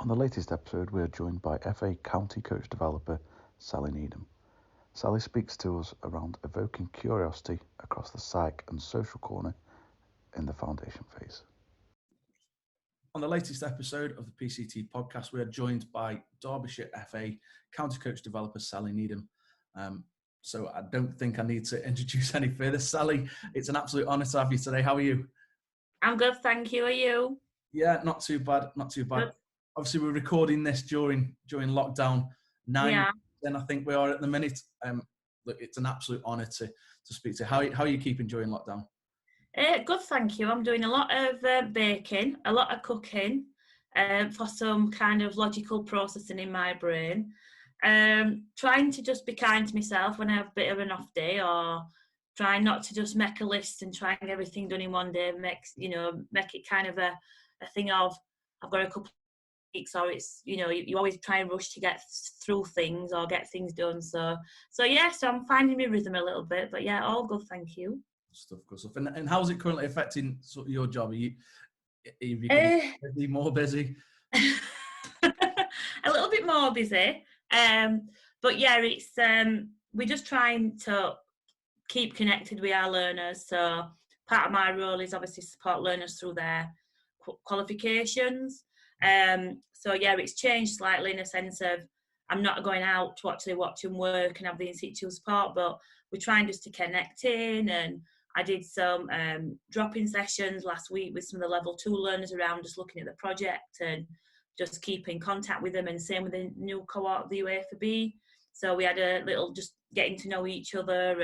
On the latest episode, we are joined by FA County Coach Developer Sally Needham. Sally speaks to us around evoking curiosity across the psych and social corner in the foundation phase. On the latest episode of the PCT podcast, we are joined by Derbyshire FA County Coach Developer Sally Needham. So I don't think I need to introduce any further. Sally, it's an absolute honour to have you today. How are you? I'm good, thank you. Are you? Yeah, not too bad, not too bad. Good. Obviously, we're recording this during lockdown. 9 Yeah. then I think we are at the minute. Look, it's an absolute honour to speak to you. How are you keeping during lockdown? Good, thank you. I'm doing a lot of baking, a lot of cooking for some kind of logical processing in my brain. Trying to just be kind to myself when I have a bit of an off day, or trying not to just make a list and try and get everything done in one day. Make it kind of a thing of I've got a couple of weeks, or it's you always try and rush to get through things or get things done. So I'm finding my rhythm a little bit, but yeah, all good, thank you. Good stuff. And how's it currently affecting sort of your job? Are you becoming busy, more busy? A little bit more busy. But yeah, it's we're just trying to keep connected with our learners. So part of my role is obviously support learners through their qualifications. So yeah, it's changed slightly in a sense of I'm not going out to actually watch them work and have the in-situ support, but we're trying just to connect in. And I did some drop-in sessions last week with some of the level 2 learners around, just looking at the project and just keep in contact with them, and same with the new cohort, the UEFA. So we had a little just getting to know each other.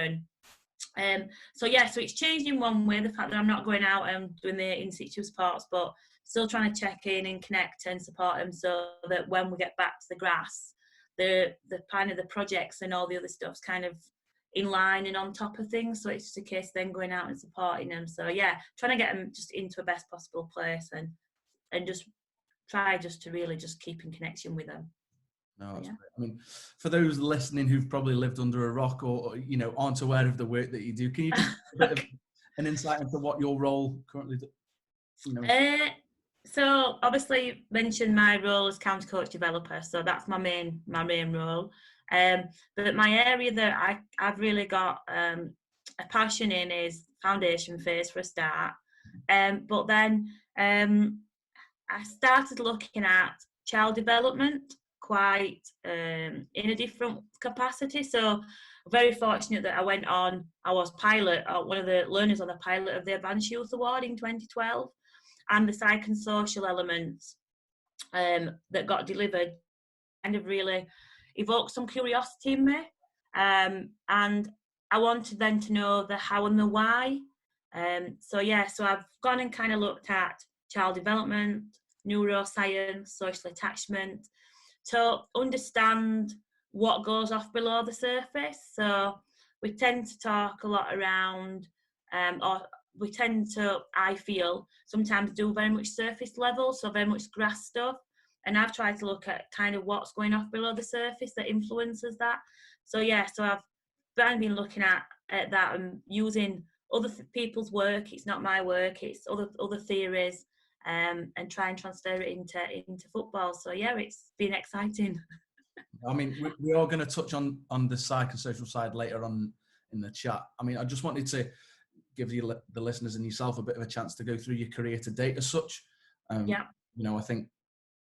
And so it's changed in one way, the fact that I'm not going out and doing the in-situ sports, but still trying to check in and connect and support them, so that when we get back to the grass, the kind of the projects and all the other stuff's kind of in line and on top of things. So it's just a case of then going out and supporting them. So yeah, trying to get them just into a best possible place and just try just to really just keep in connection with them. No, that's great. I mean, for those listening who've probably lived under a rock or aren't aware of the work that you do, can you just give a bit of an insight into what your role currently does? So obviously mentioned my role as county coach developer, so that's my main role. But my area that I've really got a passion in is foundation phase for a start. But then I started looking at child development quite in a different capacity. So very fortunate that I was one of the learners on the pilot of the Advanced Youth Award in 2012, and the psych and social elements that got delivered kind of really evoked some curiosity in me. And I wanted then to know the how and the why. So I've gone and kind of looked at child development, neuroscience, social attachment, to understand what goes off below the surface. So we tend to talk a lot around, we tend to, I feel, sometimes do very much surface level, so very much grass stuff. And I've tried to look at kind of what's going off below the surface that influences that. So I've been looking at that and using other people's work. It's not my work, it's other theories, and try and transfer it into football. So it's been exciting. I mean, we are going to touch on the psych and social side later on in the chat. I mean, I just wanted to give you, the listeners and yourself, a bit of a chance to go through your career to date as such. I think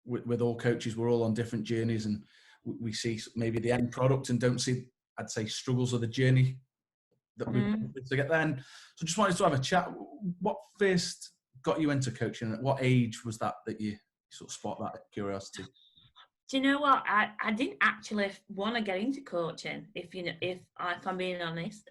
with all coaches, we're all on different journeys, and we see maybe the end product and don't see, I'd say, struggles of the journey that we've to get there. And so just wanted to have a chat. What first got you into coaching? At what age was that you sort of sparked that curiosity? Do you know what? I didn't actually want to get into coaching, if I'm being honest.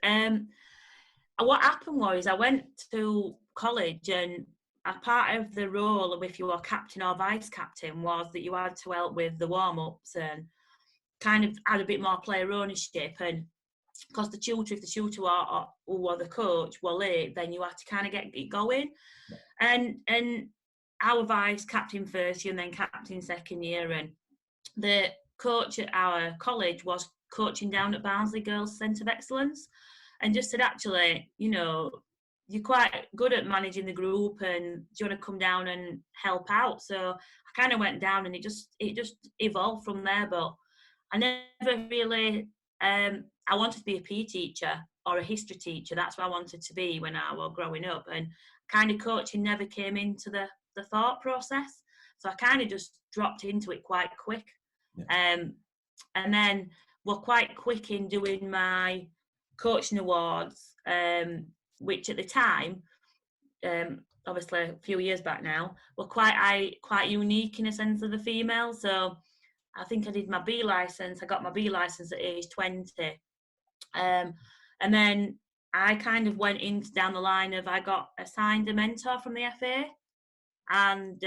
What happened was I went to college, and a part of the role of if you were captain or vice captain was that you had to help with the warm-ups and kind of had a bit more player ownership. And because if the tutor or the coach were late, then you had to kind of get it going. And our vice captain first year and then captain second year, and the coach at our college was coaching down at Barnsley Girls Centre of Excellence, and just said, actually, you're quite good at managing the group, and do you want to come down and help out? So I kind of went down, and it just evolved from there. But I never really, I wanted to be a PE teacher or a history teacher. That's what I wanted to be when I was growing up, and kind of coaching never came into the thought process. So I kind of just dropped into it quite quick. Yeah. And then we're quite quick in doing my coaching awards, which at the time, obviously a few years back now, were quite unique in a sense of the female. So I think I did my B licence. I got my B licence at age 20. And then I kind of went down the line of, I got assigned a mentor from the FA, and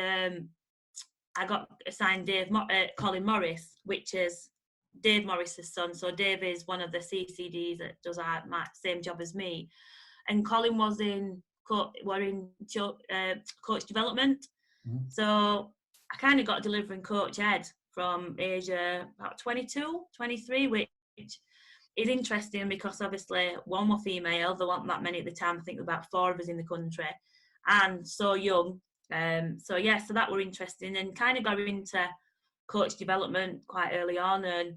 I got assigned Colin Morris, which is Dave Morris's son. So Dave is one of the CCDs that does my same job as me, and Colin was in coach development. Mm-hmm. So I kind of got delivering coach ed from age about 22, 23, which is interesting because obviously one were female, there weren't that many at the time. I think there were about 4 of us in the country, and so young. So that were interesting, and kind of got into coach development quite early on. And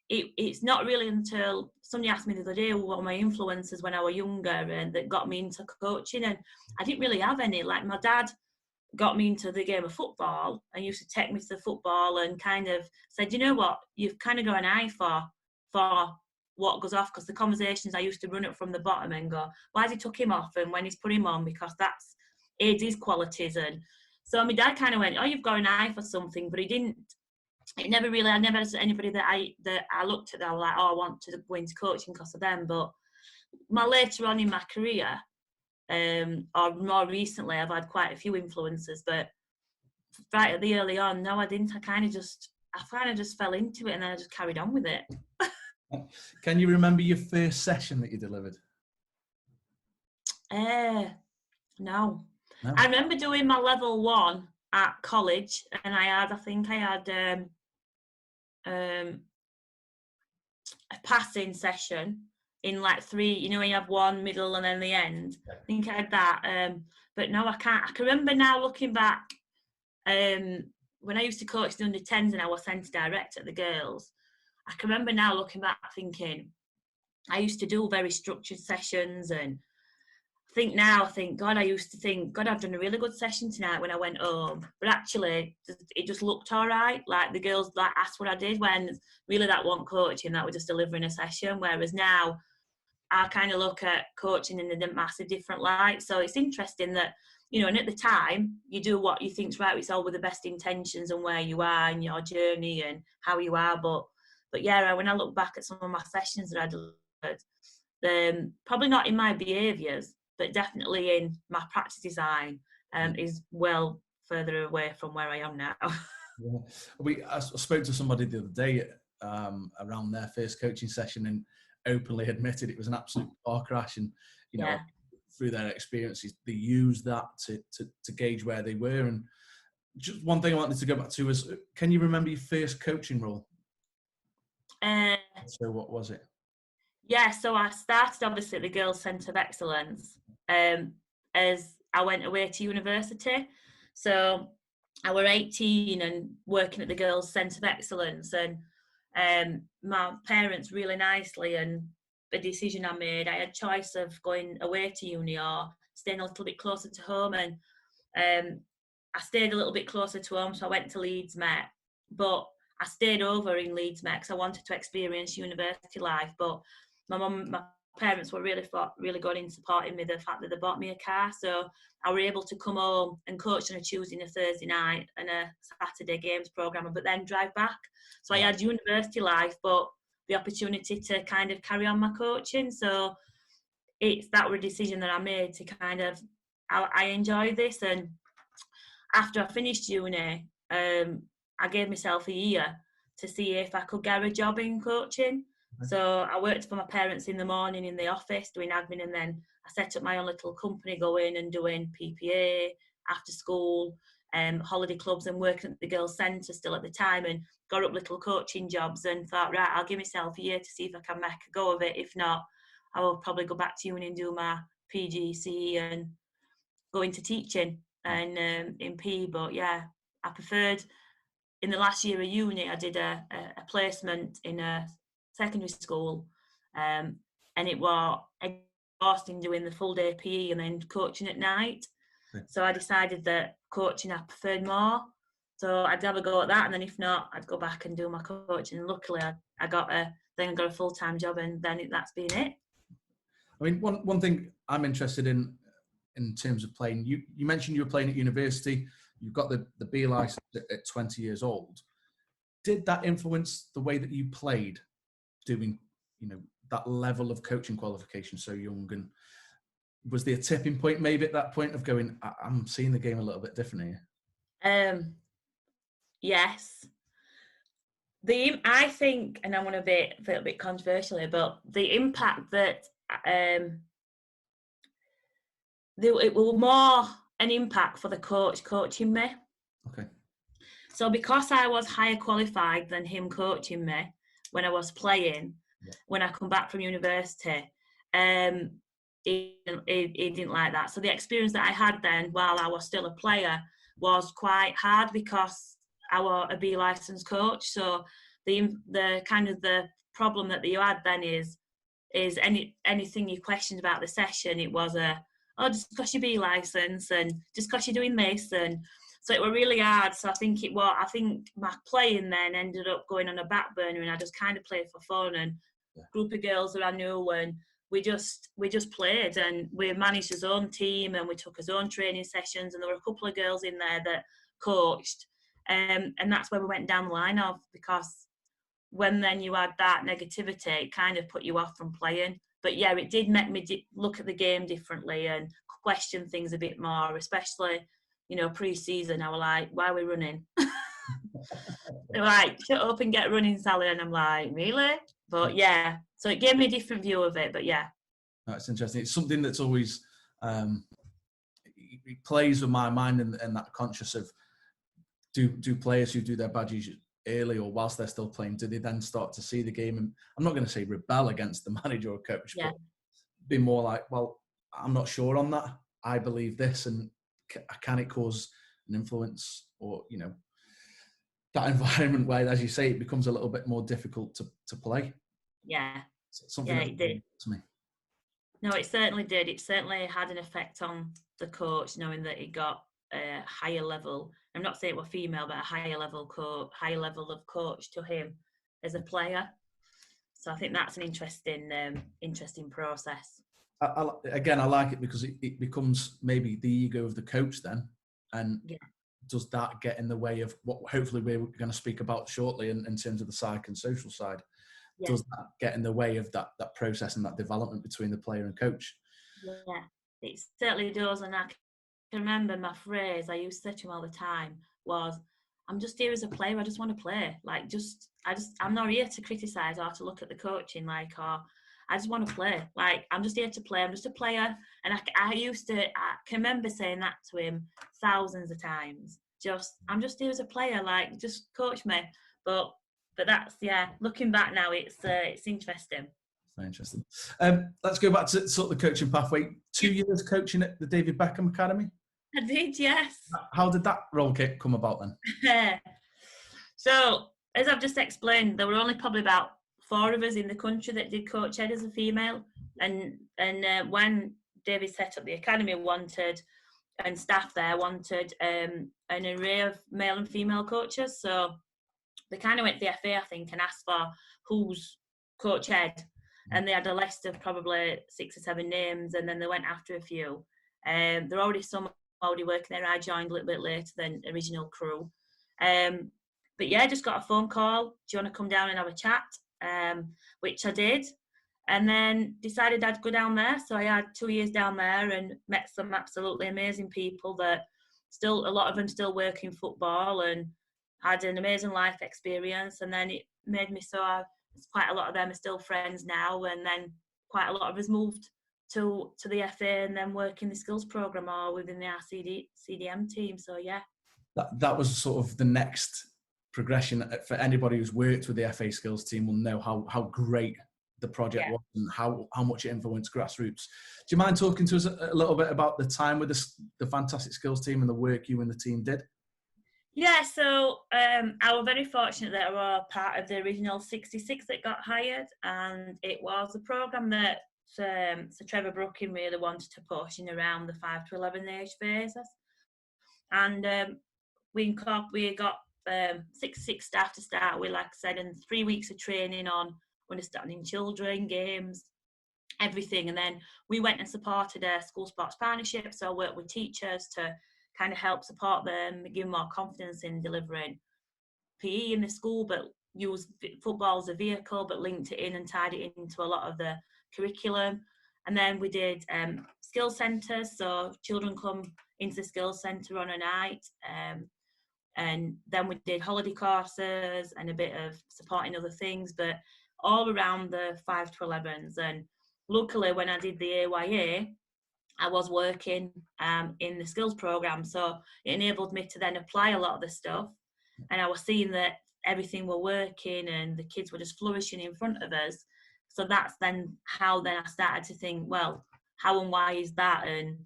it's not really until somebody asked me the other day what were my influences when I was younger, and that got me into coaching. And I didn't really have any. Like, my dad got me into the game of football and used to take me to the football and kind of said, you know what, you've kind of got an eye for what goes off, because the conversations I used to run it from the bottom and go, why has he took him off, and when he's put him on, because that's aids his qualities. And so my dad kind of went, oh, you've got an eye for something, but I never had anybody that I looked at that I was like, oh, I want to go into coaching because of them. But later on in my career, or more recently, I've had quite a few influences, but right at the early on, no, I didn't. I kind of just fell into it, and then I just carried on with it. Can you remember your first session that you delivered? No. I remember doing my level 1 at college, and I think I had a passing session in like 3, you know, when you have one, middle, and then the end. I think I had that. But no, I can't. I can remember now looking back, when I used to coach the under-10s and I was centre direct at the girls, I can remember now looking back thinking, I used to do very structured sessions, and I think, God, I used to think, God, I've done a really good session tonight when I went home. But actually, it just looked all right. Like, the girls asked what I did, when really that wasn't coaching, that was just delivering a session. Whereas now, I kind of look at coaching in a massive different light. So it's interesting that, you know, and at the time, you do what you think's right. It's all with the best intentions and where you are and your journey and how you are. But yeah, when I look back at some of my sessions that I delivered, probably not in my behaviours, but definitely in my practice design, is well further away from where I am now. Yeah. I spoke to somebody the other day around their first coaching session, and openly admitted it was an absolute car crash, and you know, through their experiences, they used that to gauge where they were. And just one thing I wanted to go back to is, can you remember your first coaching role? So what was it? Yeah, so I started obviously at the Girls' Centre of Excellence as I went away to university. So I was 18 and working at the Girls' Centre of Excellence, and my parents really nicely, and the decision I made, I had choice of going away to uni or staying a little bit closer to home, and I stayed a little bit closer to home, so I went to Leeds Met, but I stayed over in Leeds Met because I wanted to experience university life. But my parents were really good in supporting me, the fact that they bought me a car, so I was able to come home and coach on a Tuesday and a Thursday night and a Saturday games programme, but then drive back. So I had university life, but the opportunity to kind of carry on my coaching. So that was a decision that I made to kind of, I enjoy this. And after I finished uni, I gave myself a year to see if I could get a job in coaching. So I worked for my parents in the morning in the office doing admin, and then I set up my own little company going and doing PPA, after school, holiday clubs, and working at the Girls' Centre still at the time, and got up little coaching jobs and thought, right, I'll give myself a year to see if I can make a go of it. If not, I will probably go back to uni and do my PGCE and go into teaching and in PE. But yeah, I preferred, in the last year of uni, I did a placement in a secondary school, and it was exhausting doing the full day PE and then coaching at night. Okay. So I decided that coaching I preferred more. So I'd have a go at that, and then if not, I'd go back and do my coaching. And luckily, I got a full-time job, and then that's been it. I mean, one thing I'm interested in terms of playing, you mentioned you were playing at university. You've got the B license at 20 years old. Did that influence the way that you played, doing, that level of coaching qualification so young? And was there a tipping point maybe at that point of going, I'm seeing the game a little bit differently? Yes. I think, and I'm going to be a little bit controversial here, but the impact that it was more an impact for the coach coaching me. Okay. So because I was higher qualified than him coaching me when I was playing, when I come back from university, he didn't like that. So the experience that I had then while I was still a player was quite hard because I was a B licensed coach. So the kind of the problem that you had then is anything you questioned about the session, it was just because you B license and just because you're doing this, and so it was really hard. So I think my playing then ended up going on a back burner, and I just kind of played for fun, and group of girls that I knew, and we just played, and we managed his own team, and we took his own training sessions, and there were a couple of girls in there that coached, and that's where we went down the line of, because when then you had that negativity, it kind of put you off from playing. But yeah, it did make me look at the game differently and question things a bit more, especially, pre-season. I was like, why are we running? They're like, shut up and get running, Sally. And I'm like, really? But yeah, so it gave me a different view of it, but yeah. That's interesting. It's something that's always, it plays with my mind and that conscious of, do players who do their badges early or whilst they're still playing, do they then start to see the game and, I'm not going to say rebel against the manager or coach, but be more like, well, I'm not sure on that. I believe this, and can it cause an influence, or, that environment where, as you say, it becomes a little bit more difficult to play. Yeah. Something it did. To me. No, it certainly did. It certainly had an effect on the coach, knowing that he got a higher level. I'm not saying it was female, but a higher level of coach to him as a player. So I think that's an interesting process. I like it because it becomes maybe the ego of the coach then, and does that get in the way of what hopefully we're going to speak about shortly in terms of the psych and social side? Does that get in the way of that process and that development between the player and coach? Yeah, it certainly does. And I can remember my phrase I used to say to him all the time was, I'm just here as a player, I just want to play. Like, I'm not here to criticise or to look at the coaching, or I just want to play. Like, I'm just here to play, I'm just a player. And I can remember saying that to him thousands of times. I'm just here as a player, like, just coach me. But that's, looking back now, it's interesting. Very interesting. Let's go back to sort of the coaching pathway. 2 years coaching at the David Beckham Academy? I did, yes. How did that role come about then? So, as I've just explained, there were only probably about 4 of us in the country that did coach ed as a female. And when David set up the academy, and staff there wanted an array of male and female coaches. So they kind of went to the FA, I think, and asked for who's coach ed. And they had a list of probably 6 or 7 names, and then they went after a few. There were already some already working there. I joined a little bit later than original crew. But yeah, just got a phone call. Do you want to come down and have a chat? Which I did. And then decided I'd go down there. So I had 2 years down there and met some absolutely amazing people that a lot of them still work in football, and had an amazing life experience. And then it made me quite a lot of them are still friends now. And then quite a lot of us moved to the FA and then work in the skills programme or within the CDM team. So yeah. That was sort of the next progression for anybody who's worked with the FA skills team will know how great the project was and how much it influenced grassroots. Do you mind talking to us a little bit about the time with the fantastic skills team and the work you and the team did? Yeah, so I was very fortunate that I was part of the original 66 that got hired, and it was a programme that Sir Trevor Brooking really wanted to push in around the 5 to 11 age phases. And we got 66 staff to start with, like I said, and 3 weeks of training on understanding children, games, everything. And then we went and supported a school sports partnership, so I worked with teachers to kind of help support them, give them more confidence in delivering PE in the school, but use football as a vehicle, but linked it in and tied it into a lot of the curriculum. And then we did skills centres, so children come into the skills centre on a night, and then we did holiday courses and a bit of supporting other things, but all around the 5 to 11s. And luckily, when I did the AYA, I was working in the skills programme, so it enabled me to then apply a lot of the stuff, and I was seeing that everything were working and the kids were just flourishing in front of us. So that's then how I started to think, well, how and why is that? And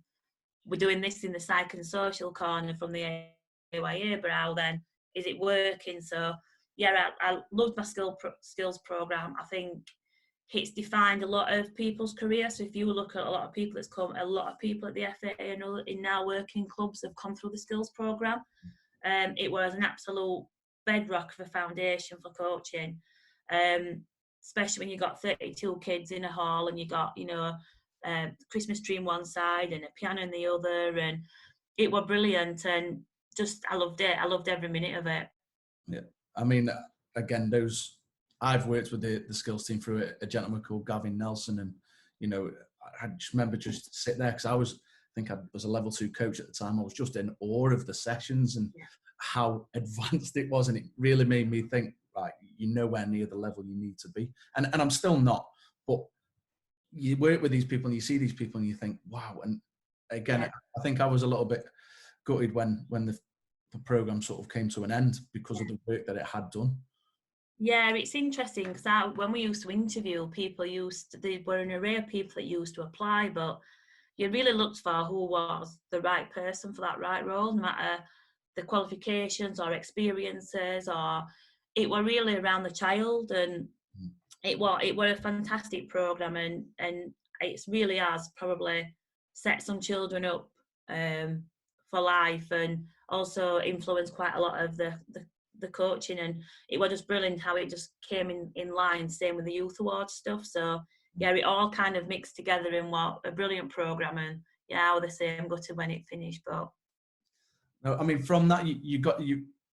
we're doing this in the psych and social corner from the AYA, but how then is it working? So yeah, I loved my skills programme. I think it's defined a lot of people's careers. So if you look at a lot of people a lot of people at the FA and in now working clubs have come through the skills programme. It was an absolute bedrock of a foundation for coaching, especially when you got 32 kids in a hall and you got, Christmas tree on one side and a piano in the other, and it was brilliant, and just I loved it. I loved every minute of it. Yeah, I mean, again, I've worked with the skills team through a gentleman called Gavin Nelson, and I just remember just sit there because I think I was a level 2 coach at the time. I was just in awe of the sessions and how advanced it was, and it really made me think, right, you're nowhere near the level you need to be, and I'm still not. But you work with these people and you see these people and you think, wow. And again, I think I was a little bit gutted when the program sort of came to an end because of the work that it had done. Yeah, it's interesting because when we used to interview people, there were an array of people that used to apply, but you really looked for who was the right person for that right role, no matter the qualifications or experiences, or it were really around the child. And it were a fantastic programme, and it's really has probably set some children up for life, and also influenced quite a lot of the coaching. And it was just brilliant how it just came in line, same with the youth awards stuff. So yeah, it all kind of mixed together in what a brilliant programme. And yeah, I was the same gutted when it finished. But no, I mean, from that you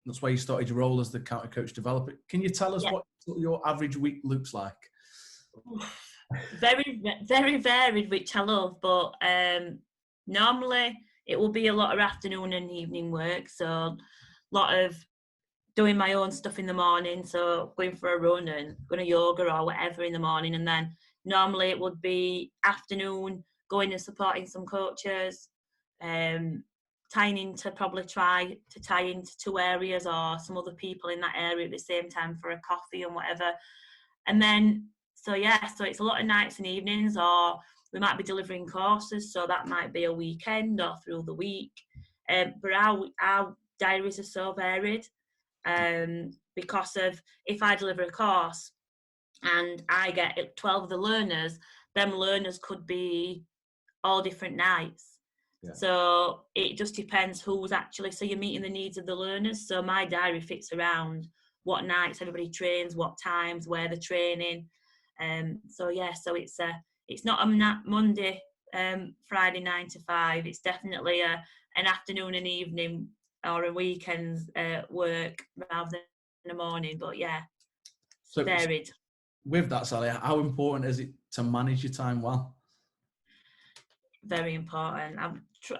that's why you started your role as the county coach developer. Can you tell us what your average week looks like? Very, very varied, which I love, but normally it will be a lot of afternoon and evening work. So a lot of doing my own stuff in the morning, so going for a run and going to yoga or whatever in the morning, and then normally it would be afternoon going and supporting some coaches, tying into tie into 2 areas or some other people in that area at the same time for a coffee and whatever. And then so it's a lot of nights and evenings, or we might be delivering courses, so that might be a weekend or through the week. But our diaries are so varied, because of if I deliver a course and I get 12 of the learners, them learners could be all different nights. Yeah. So it just depends who's actually, so you're meeting the needs of the learners. So my diary fits around what nights everybody trains, what times, where they're training. So it's not a Monday, Friday 9 to 5. It's definitely an afternoon and evening or a weekend's work rather than a morning. But yeah, so varied. With that, Sally, how important is it to manage your time well? Very important.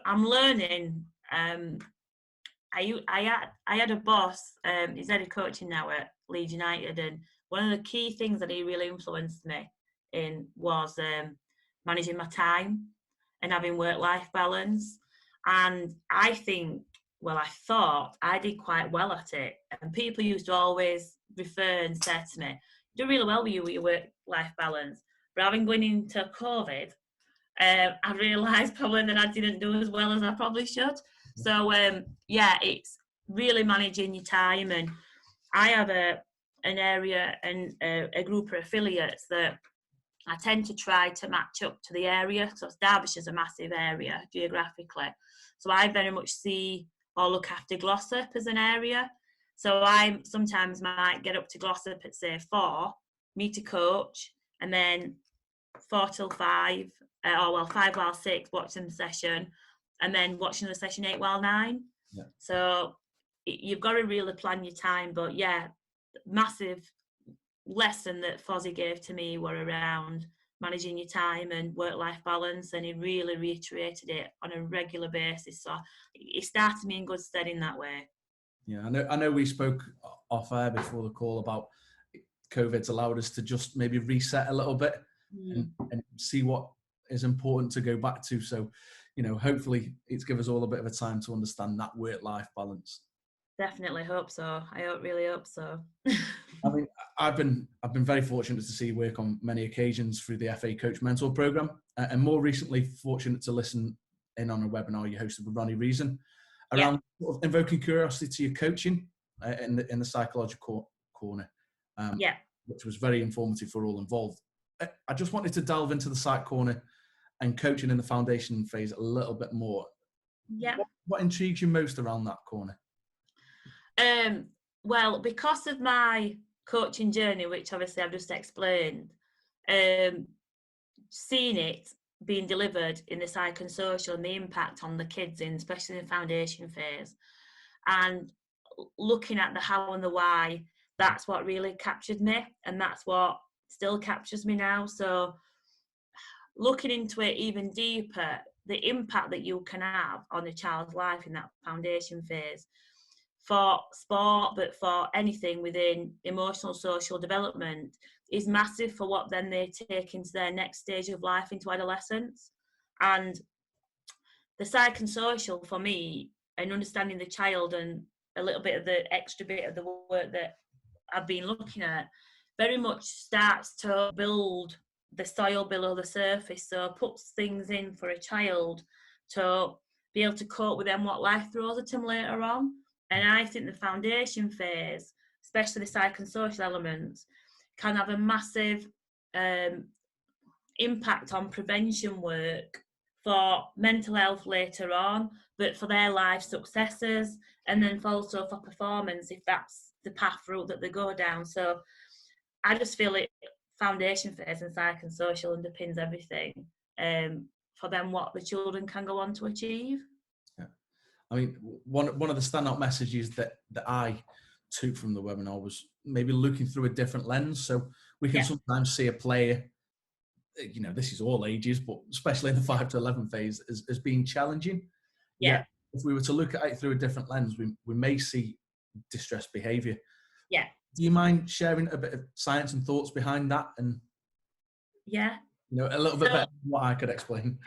I'm learning. I had a boss. He's head of coaching now at Leeds United, and one of the key things that he really influenced me in was managing my time and having work-life balance. And I thought I did quite well at it. And people used to always refer and say to me, do really well with your work-life balance. But having gone into COVID, I realised probably that I didn't do as well as I probably should. So yeah, it's really managing your time. And I have an area and a group of affiliates that I tend to try to match up to the area. So Derbyshire's a massive area geographically. So I very much see or look after Glossop as an area. So I sometimes might get up to Glossop at say 4, meet a coach, and then 4 till 5, or well 5 while 6, watching the session, and then watching the session 8 while 9. Yeah. So you've got to really plan your time. But yeah, massive lesson that Fozzie gave to me were around managing your time and work-life balance, and he really reiterated it on a regular basis. So it started me in good stead in that way. Yeah, I know we spoke off air before the call about COVID's allowed us to just maybe reset a little bit and see what is important to go back to. So, you know, hopefully it's given us all a bit of a time to understand that work-life balance. Definitely hope so. Really hope so. I mean, I've been very fortunate to see you work on many occasions through the FA Coach Mentor Programme, and more recently fortunate to listen in on a webinar you hosted with Ronnie Reason around sort of invoking curiosity to your coaching in the psychological corner, which was very informative for all involved. I just wanted to delve into the psych corner and coaching in the foundation phase a little bit more. Yeah. What intrigues you most around that corner? Well, because of my coaching journey, which obviously I've just explained, seeing it being delivered in the psych and social and the impact on the kids in, especially in the foundation phase, and looking at the how and the why, that's what really captured me, and that's what still captures me now. So looking into it even deeper, the impact that you can have on a child's life in that foundation phase for sport, but for anything within emotional social development, is massive for what then they take into their next stage of life, into adolescence. And the psych and social, for me, and understanding the child and a little bit of the extra bit of the work that I've been looking at, very much starts to build the soil below the surface. So puts things in for a child to be able to cope with them what life throws at them later on. And I think the foundation phase, especially the psych and social elements, can have a massive impact on prevention work for mental health later on, but for their life successes, and then also for performance, if that's the path route that they go down. So I just feel it, foundation phase and psych and social underpins everything for them, what the children can go on to achieve. Yeah. I mean, one of the standout messages that I took from the webinar was maybe looking through a different lens. So we can sometimes see a player, you know, this is all ages, but especially in the 5 to 11 phase, as being challenging. Yeah. If we were to look at it through a different lens, we may see distressed behaviour. Yeah. Do you mind sharing a bit of science and thoughts behind that? And yeah, you know, a little bit better than what I could explain.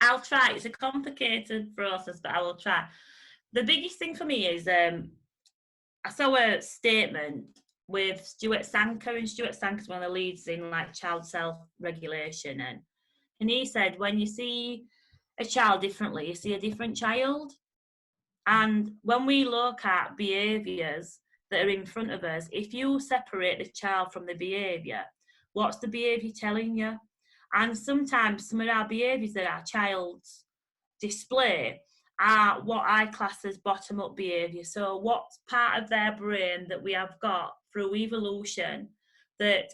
I'll try. It's a complicated process, but I will try. The biggest thing for me is I saw a statement with Stuart Sanker, and Stuart Sanker's one of the leads in like child self-regulation, and he said, when you see a child differently, you see a different child. And when we look at behaviours that are in front of us, if you separate the child from the behaviour, what's the behaviour telling you? And sometimes some of our behaviours that our child's display are what I class as bottom-up behaviour. So what's part of their brain that we have got through evolution that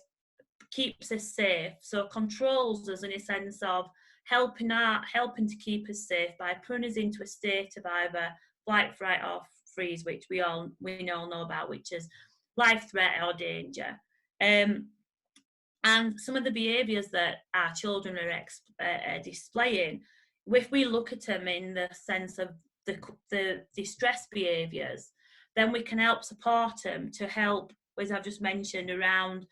keeps us safe, so controls us in a sense of helping to keep us safe by putting us into a state of either flight, fright or freeze, which we all know about, which is life threat or danger. And some of the behaviours that our children are displaying, if we look at them in the sense of the distress behaviours, then we can help support them to help, as I've just mentioned, around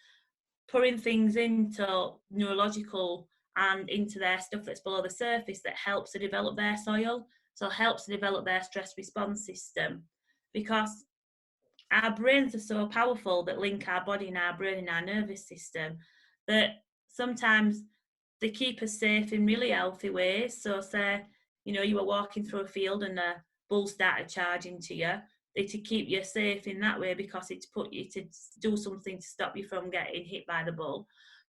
putting things into neurological and into their stuff that's below the surface that helps to develop their soil, so helps to develop their stress response system. Because our brains are so powerful that link our body and our brain and our nervous system, that sometimes they keep us safe in really healthy ways. So say, you know, you were walking through a field and a bull started charging to you, to keep you safe in that way, because it's put you to do something to stop you from getting hit by the bull.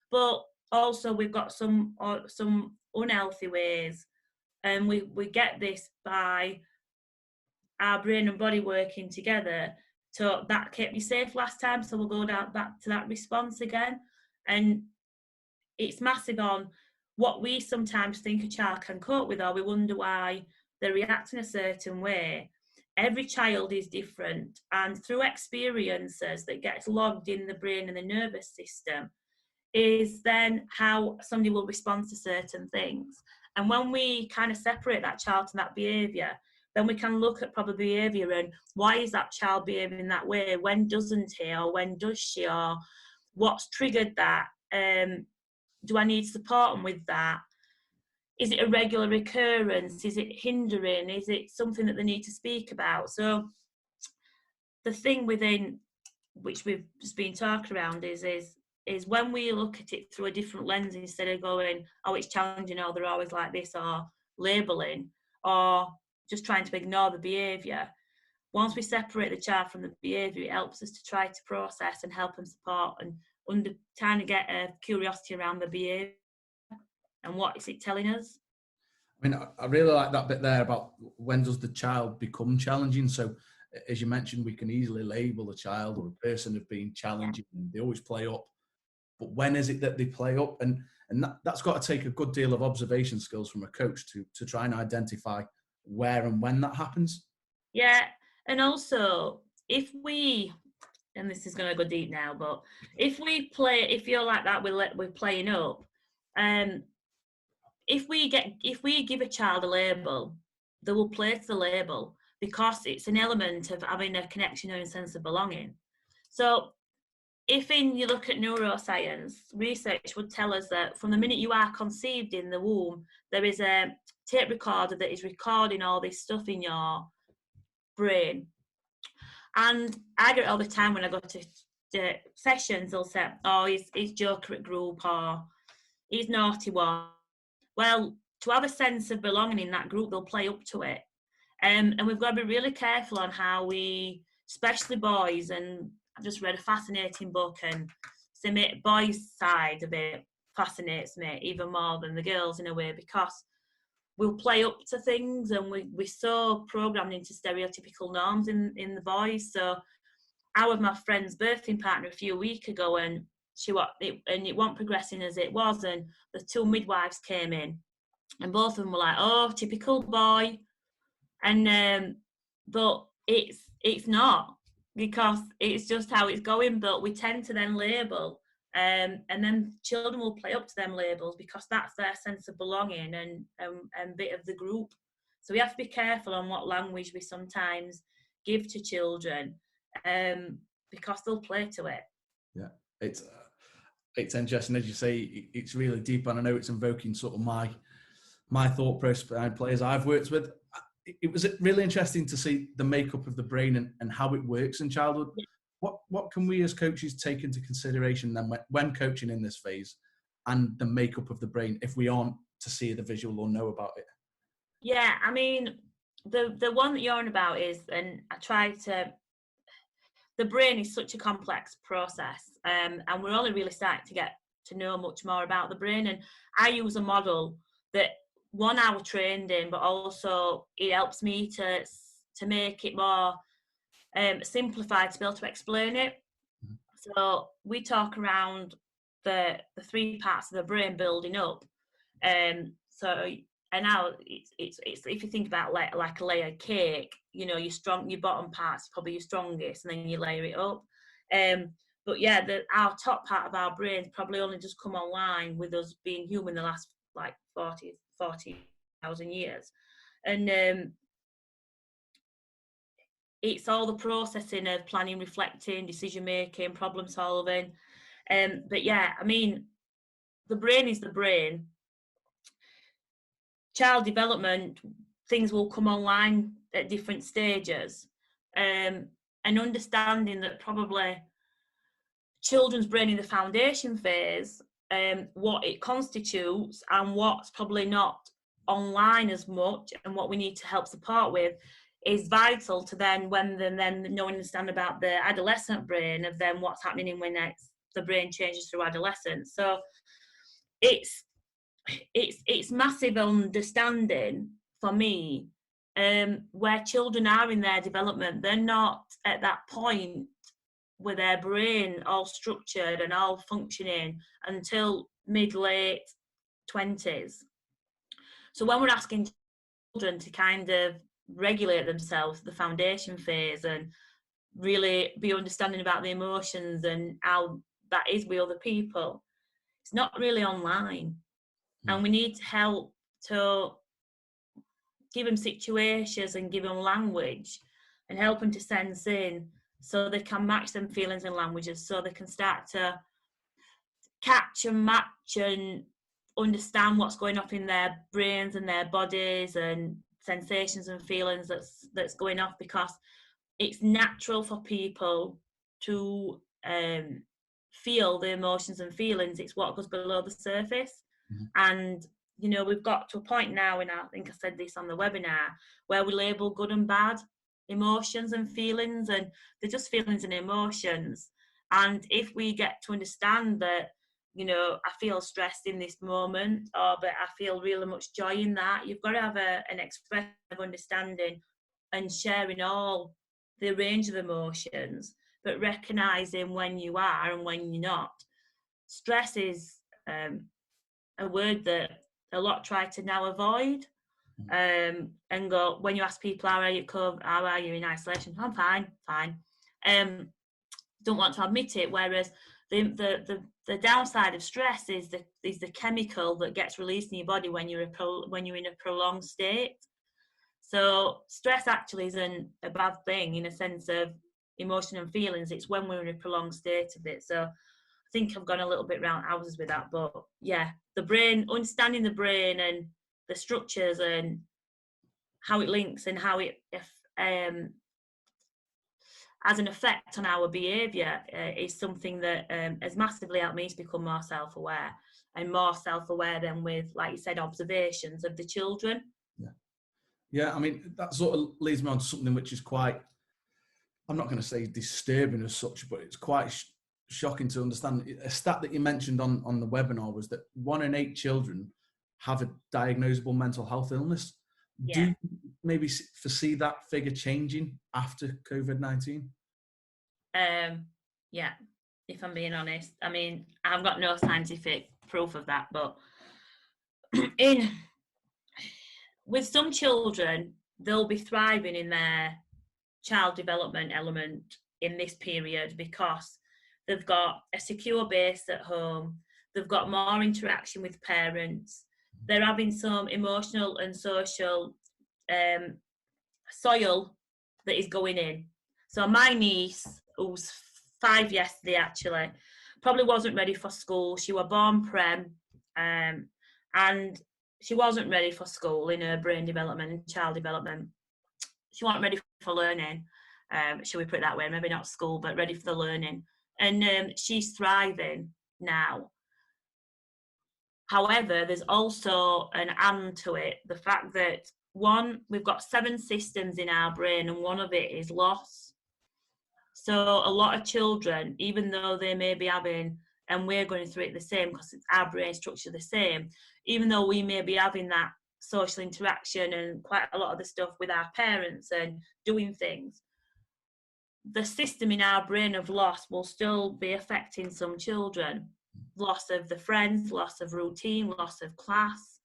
But also we've got some unhealthy ways, and we get this by our brain and body working together. So that kept you safe last time, so we'll go down back to that response again. And it's massive on what we sometimes think a child can cope with, or we wonder why they react in a certain way. Every child is different, and through experiences that gets logged in the brain and the nervous system is then how somebody will respond to certain things. And when we kind of separate that child from that behaviour, then we can look at probably behaviour and why is that child behaving that way? When doesn't he, or when does she, or what's triggered that? Do I need support them with that? Is it a regular recurrence? Is it hindering? Is it something that they need to speak about? So the thing within which we've just been talking around is when we look at it through a different lens, instead of going, oh, it's challenging, or they're always like this, or labelling, or just trying to ignore the behaviour. Once we separate the child from the behaviour, it helps us to try to process and help and support and trying to get a curiosity around the behaviour and what is it telling us. I mean, I really like that bit there about when does the child become challenging. So as you mentioned, we can easily label a child or a person as being challenging, and they always play up. But when is it that they play up? And that's got to take a good deal of observation skills from a coach to try and identify where and when that happens. Yeah, and also if we, and this is going to go deep now, but if you're like that, we're playing up. If we give a child a label, they will play to the label, because it's an element of having a connection and a sense of belonging. So if you look at neuroscience, research would tell us that from the minute you are conceived in the womb, there is a tape recorder that is recording all this stuff in your brain. And I get it all the time when I go to sessions. They'll say, oh, he's joker at group, or he's naughty one. Well, to have a sense of belonging in that group, they'll play up to it. And we've got to be really careful on how we, especially boys, and I've just read a fascinating book, and the boys' side of it fascinates me even more than the girls in a way, because we'll play up to things, and we're so programmed into stereotypical norms in the boys. So I was my friend's birthing partner a few weeks ago, and it wasn't progressing as it was, and the two midwives came in, and both of them were like, oh, typical boy. And but it's not, because it's just how it's going. But we tend to then label, and then children will play up to them labels, because that's their sense of belonging and bit of the group. So we have to be careful on what language we sometimes give to children, because they'll play to it. Yeah, it's interesting, as you say. It's really deep, and I know it's invoking sort of my thought process behind players I've worked with. It was really interesting to see the makeup of the brain and how it works in childhood. Yeah. What can we as coaches take into consideration then when coaching in this phase, and the makeup of the brain, if we aren't to see the visual or know about it? Yeah, I mean, the one that you're on about is, and I try to, the brain is such a complex process, and we're only really starting to get to know much more about the brain. And I use a model that I was trained in, but also it helps me to make it more simplified to be able to explain it. So we talk around the three parts of the brain building up. And now it's if you think about like a layered cake, you know, your bottom part's probably your strongest, and then you layer it up. But yeah, our top part of our brain's probably only just come online with us being human the last like 40,000 years. And it's all the processing of planning, reflecting, decision making, problem solving. But yeah, I mean, the brain is the brain. Child development, things will come online at different stages. an understanding that probably children's brain in the foundation phase, what it constitutes and what's probably not online as much, and what we need to help support with, is vital to then no understand about the adolescent brain of then what's happening in when the brain changes through adolescence. So it's massive understanding for me, where children are in their development. They're not at that point with their brain all structured and all functioning until mid-late 20s. So when we're asking children to kind of regulate themselves, the foundation phase, and really be understanding about the emotions and how that is with other people, it's not really online. And we need to help to give them situations and give them language and help them to sense in, so they can match them feelings and languages, so they can start to catch and match and understand what's going on in their brains and their bodies and sensations and feelings that's going off, because it's natural for people to feel the emotions and feelings. It's what goes below the surface. And you know, we've got to a point now, and I think I said this on the webinar, where we label good and bad emotions and feelings, and they're just feelings and emotions. And if we get to understand that, you know, I feel stressed in this moment, or but I feel really much joy in that, you've got to have an expression of understanding and sharing all the range of emotions, but recognizing when you are and when you're not. Stress is a word that a lot try to now avoid, and go, when you ask people how are you in isolation, I'm fine. Don't want to admit it. Whereas the downside of stress is the chemical that gets released in your body when you're in a prolonged state. So stress actually isn't a bad thing in a sense of emotion and feelings. It's when we're in a prolonged state of it. So I think I've gone a little bit round houses with that, but yeah, the brain, understanding the brain and the structures and how it links and how it has an effect on our behaviour is something that has massively helped me to become more self-aware, and more self-aware than with, like you said, observations of the children. Yeah, I mean, that sort of leads me on to something which is quite, I'm not going to say disturbing as such, but it's quite shocking to understand. A stat that you mentioned on the webinar was that 1 in 8 children have a diagnosable mental health illness. Yeah. Do you maybe foresee that figure changing after COVID-19? Yeah, if I'm being honest. I mean, I've got no scientific proof of that, but with some children, they'll be thriving in their child development element in this period because they've got a secure base at home, they've got more interaction with parents, they're having some emotional and social soil that is going in. So my niece, who's 5 yesterday actually, probably wasn't ready for school. She was born prem, and she wasn't ready for school in her brain development and child development. She wasn't ready for learning, shall we put it that way, maybe not school, but ready for the learning. And she's thriving now. However, there's also an and to it, the fact that, one, we've got 7 systems in our brain, and one of it is loss. So a lot of children, even though they may be having, and we're going through it the same because our brain structure the same, even though we may be having that social interaction and quite a lot of the stuff with our parents and doing things, the system in our brain of loss will still be affecting some children. Loss of the friends, loss of routine, loss of class,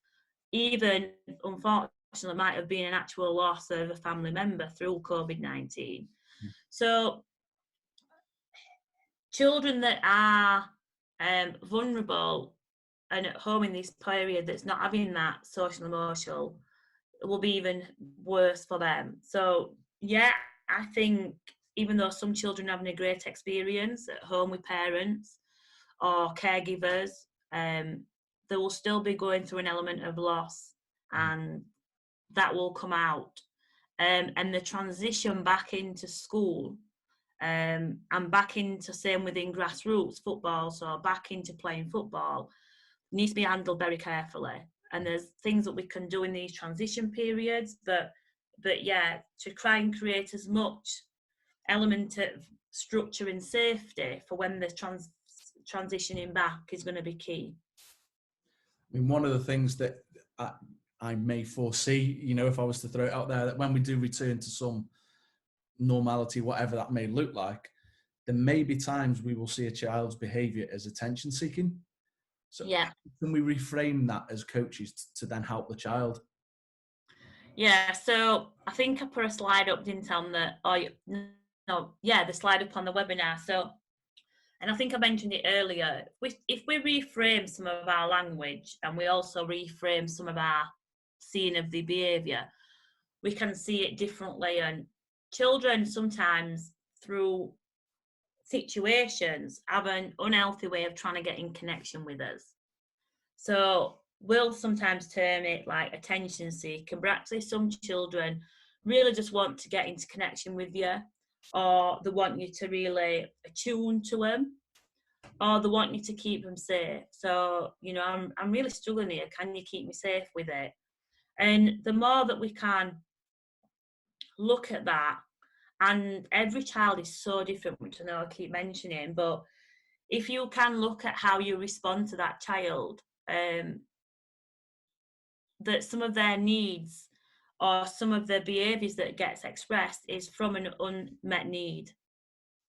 even, unfortunately, might have been an actual loss of a family member through COVID-19. So children that are vulnerable and at home in this period that's not having that social emotional, it will be even worse for them. So yeah, I think even though some children are having a great experience at home with parents or caregivers, they will still be going through an element of loss, and that will come out. And the transition back into school and back into same within grassroots football, so back into playing football, needs to be handled very carefully. And there's things that we can do in these transition periods that yeah, to try and create as much element of structure and safety for when they're transitioning back is going to be key. I mean, one of the things that I may foresee, you know, if I was to throw it out there, that when we do return to some normality, whatever that may look like, there may be times we will see a child's behaviour as attention seeking. So yeah, can we reframe that as coaches to then help the child? Yeah, so I think I put a slide up, didn't I, on the slide up on the webinar. So, and I think I mentioned it earlier, if we reframe some of our language and we also reframe some of our seeing of the behaviour, we can see it differently. And children sometimes, through situations, have an unhealthy way of trying to get in connection with us. So we'll sometimes term it like attention seeking, but actually some children really just want to get into connection with you, or they want you to really attune to them, or they want you to keep them safe. So, you know, I'm really struggling here. Can you keep me safe with it? And the more that we can look at that, and every child is so different, which I know I keep mentioning, but if you can look at how you respond to that child, that some of their needs or some of the behaviours that gets expressed is from an unmet need.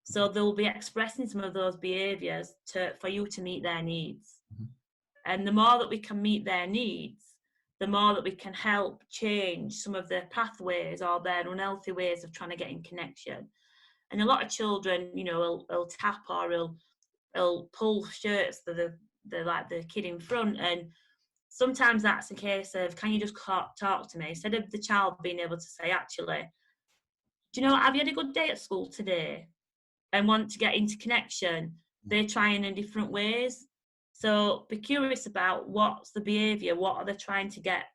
So they'll be expressing some of those behaviours for you to meet their needs. Mm-hmm. And the more that we can meet their needs, the more that we can help change some of their pathways or their unhealthy ways of trying to get in connection. And a lot of children, you know, will tap or will pull shirts that they're like the kid in front, and sometimes that's a case of, can you just talk to me? Instead of the child being able to say, actually, do you know, have you had a good day at school today? And want to get into connection, they're trying in different ways. So be curious about what's the behaviour, what are they trying to get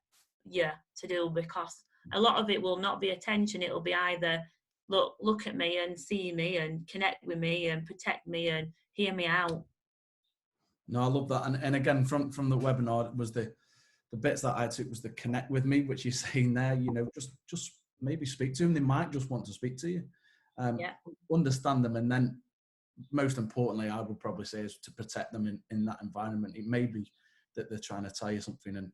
you to do, because a lot of it will not be attention. It'll be either, look at me and see me and connect with me and protect me and hear me out. No, I love that. And again, from the webinar, was the bits that I took was the connect with me, which you're saying there, you know, just maybe speak to them. They might just want to speak to you. Understand them. And then most importantly, I would probably say, is to protect them in that environment. It may be that they're trying to tell you something, and,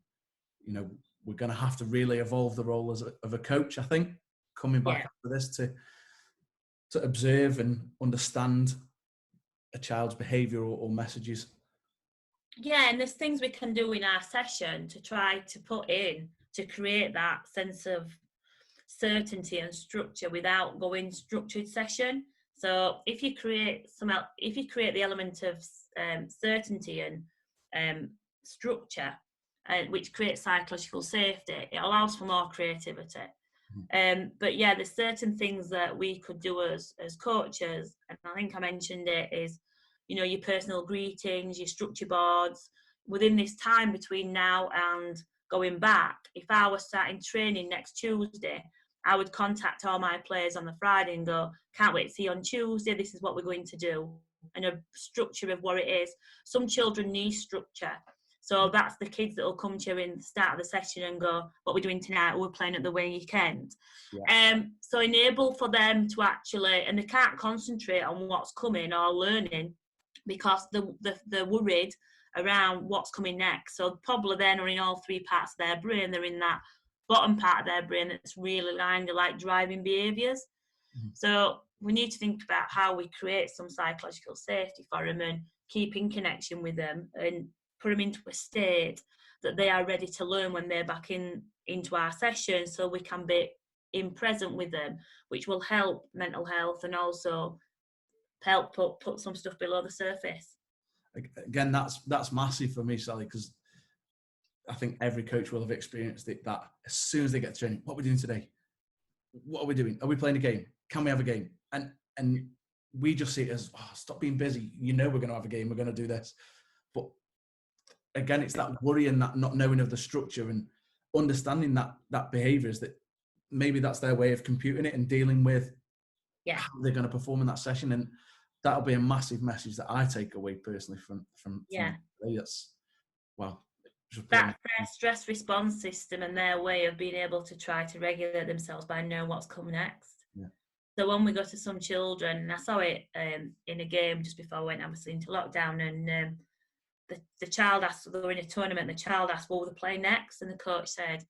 you know, we're going to have to really evolve the role of a coach, I think, coming back after this, to observe and understand a child's behaviour or messages. Yeah, and there's things we can do in our session to try to put in to create that sense of certainty and structure without going structured session. So if you create the element of certainty and structure, which creates psychological safety, it allows for more creativity. But yeah, there's certain things that we could do as coaches, and I think I mentioned it, is, you know, your personal greetings, your structure boards. Within this time between now and going back, if I was starting training next Tuesday, I would contact all my players on the Friday and go, can't wait to see you on Tuesday, this is what we're going to do, and a structure of what it is. Some children need structure. So that's the kids that will come to you in the start of the session and go, what we're doing tonight, we're playing at the weekend. So enable for them to actually, and they can't concentrate on what's coming or learning because they're worried around what's coming next. So probably they're not in all three parts of their brain. They're in that bottom part of their brain that's really kind of like driving behaviours. So we need to think about how we create some psychological safety for them and keep in connection with them and put them into a state that they are ready to learn when they're back into our session, so we can be in present with them, which will help mental health and also help put some stuff below the surface. Again, that's massive for me, Sally, because I think every coach will have experienced it, that as soon as they get to training, what are we doing today? What are we doing? Are we playing a game? Can we have a game? And we just see it as, stop being busy. You know we're going to have a game. We're going to do this. But again, it's that worry and that not knowing of the structure and understanding that behaviour is that maybe that's their way of computing it and dealing with how they're going to perform in that session. And that'll be a massive message that I take away personally from that's, well, that's their stress response system and their way of being able to try to regulate themselves by knowing what's coming next. Yeah. So when we go to some children, and I saw it in a game just before I went obviously into lockdown, and the child asked, they were in a tournament, the child asked, what will they play next? And the coach said,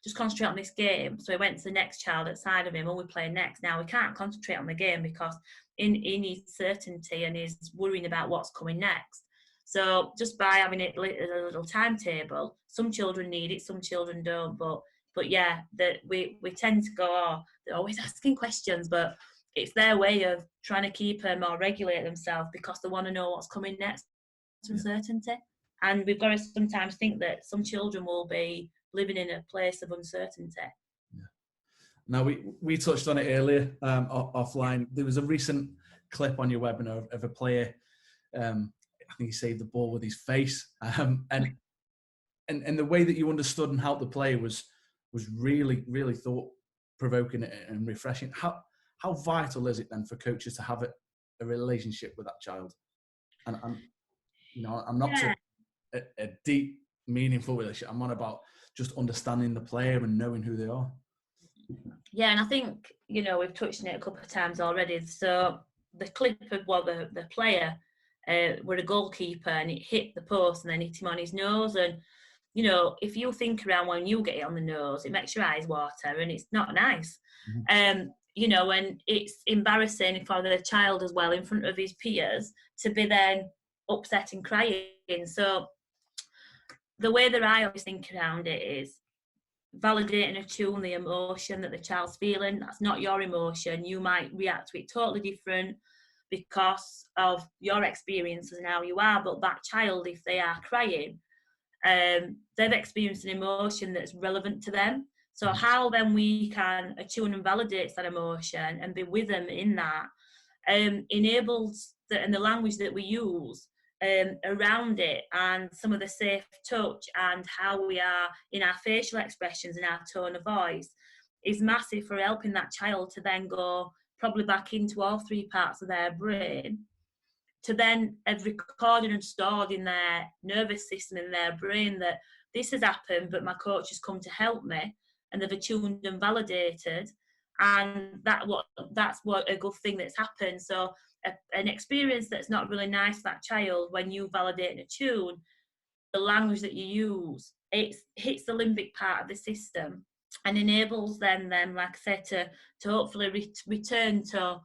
just concentrate on this game. So he went to the next child outside of him, and we play next. Now we can't concentrate on the game because in his certainty and his worrying about what's coming next. So just by having it a little timetable, some children need it, some children don't. But yeah, that we tend to go, oh, they're always asking questions, but it's their way of trying to keep them or regulate themselves because they want to know what's coming next. Uncertainty. And we've got to sometimes think that some children will be living in a place of uncertainty. Yeah. Now, we touched on it earlier offline. There was a recent clip on your webinar of a player, I think he saved the ball with his face, and the way that you understood and helped the player was really, really thought-provoking and refreshing. How vital is it then for coaches to have a relationship with that child? And I'm not a deep, meaningful relationship. I'm on about just understanding the player and knowing who they are. Yeah, and I think, we've touched on it a couple of times already. So the clip of the player were a goalkeeper and it hit the post and then hit him on his nose. And, if you think around when you get it on the nose, it makes your eyes water and it's not nice. Mm-hmm. And it's embarrassing for the child as well in front of his peers to be then upset and crying. So the way that I always think around it is validating and tune the emotion that the child's feeling. That's not your emotion. You might react to it totally different because of your experiences and how you are, but that child, if they are crying, they've experienced an emotion that's relevant to them. So how then we can attune and validate that emotion and be with them in that enables and the language that we use around it and some of the safe touch and how we are in our facial expressions and our tone of voice is massive for helping that child to then go probably back into all three parts of their brain to then have recorded and stored in their nervous system in their brain that this has happened, but my coach has come to help me and they've attuned and validated, and that's what a good thing that's happened. So an experience that's not really nice for that child, when you validate and attune, the language that you use, it hits the limbic part of the system and enables them like I said, to hopefully return to